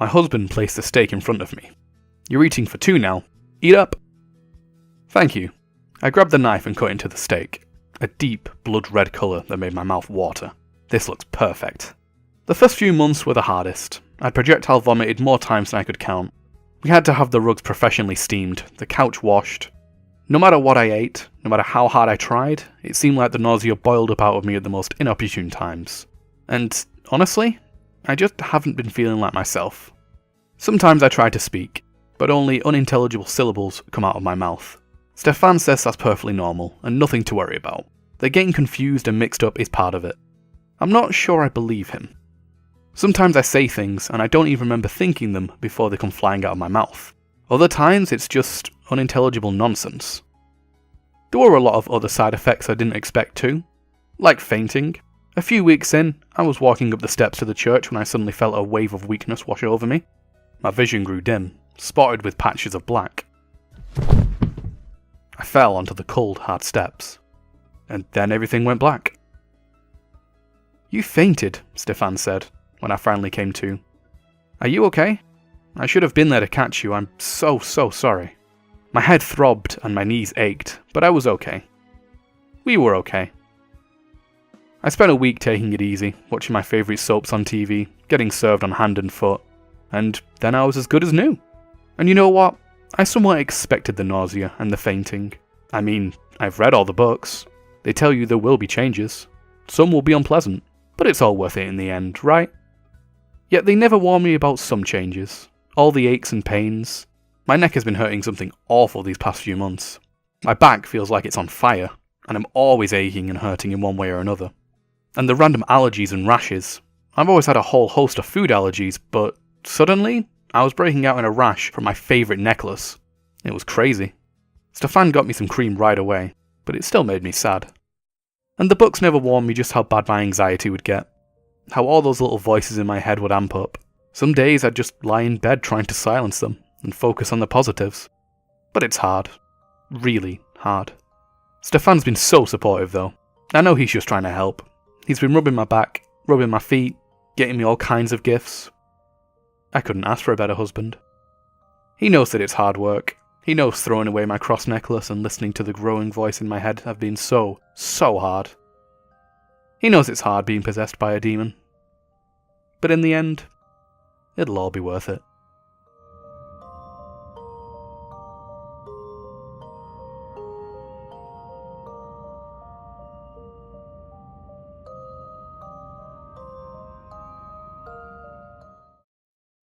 My husband placed the steak in front of me. "You're eating for two now. Eat up." "Thank you." I grabbed the knife and cut into the steak, a deep, blood-red colour that made my mouth water. This looks perfect. The first few months were the hardest. I'd projectile vomited more times than I could count. We had to have the rugs professionally steamed, the couch washed. No matter what I ate, no matter how hard I tried, it seemed like the nausea boiled up out of me at the most inopportune times. And, honestly, I just haven't been feeling like myself. Sometimes I try to speak, but only unintelligible syllables come out of my mouth. Stefan says that's perfectly normal, and nothing to worry about. That getting confused and mixed up is part of it. I'm not sure I believe him. Sometimes I say things, and I don't even remember thinking them before they come flying out of my mouth. Other times, it's just unintelligible nonsense. There were a lot of other side effects I didn't expect too, like fainting. A few weeks in, I was walking up the steps to the church when I suddenly felt a wave of weakness wash over me. My vision grew dim, spotted with patches of black. I fell onto the cold, hard steps, and then everything went black. "You fainted," Stefan said, when I finally came to. "Are you okay? I should have been there to catch you. I'm so sorry." My head throbbed and my knees ached, but I was okay. We were okay. I spent a week taking it easy, watching my favourite soaps on TV, getting served on hand and foot, and then I was as good as new. And you know what? I somewhat expected the nausea and the fainting. I mean, I've read all the books. They tell you there will be changes. Some will be unpleasant, but it's all worth it in the end, right? Yet they never warn me about some changes. All the aches and pains. My neck has been hurting something awful these past few months. My back feels like it's on fire, and I'm always aching and hurting in one way or another. And the random allergies and rashes. I've always had a whole host of food allergies, but suddenly, I was breaking out in a rash from my favourite necklace. It was crazy. Stefan got me some cream right away, but it still made me sad. And the books never warned me just how bad my anxiety would get. How all those little voices in my head would amp up. Some days I'd just lie in bed trying to silence them and focus on the positives. But it's hard. Really hard. Stefan's been so supportive though. I know he's just trying to help. He's been rubbing my back, rubbing my feet, getting me all kinds of gifts. I couldn't ask for a better husband. He knows that it's hard work. He knows throwing away my cross necklace and listening to the growing voice in my head have been so hard. He knows it's hard being possessed by a demon. But in the end, it'll all be worth it.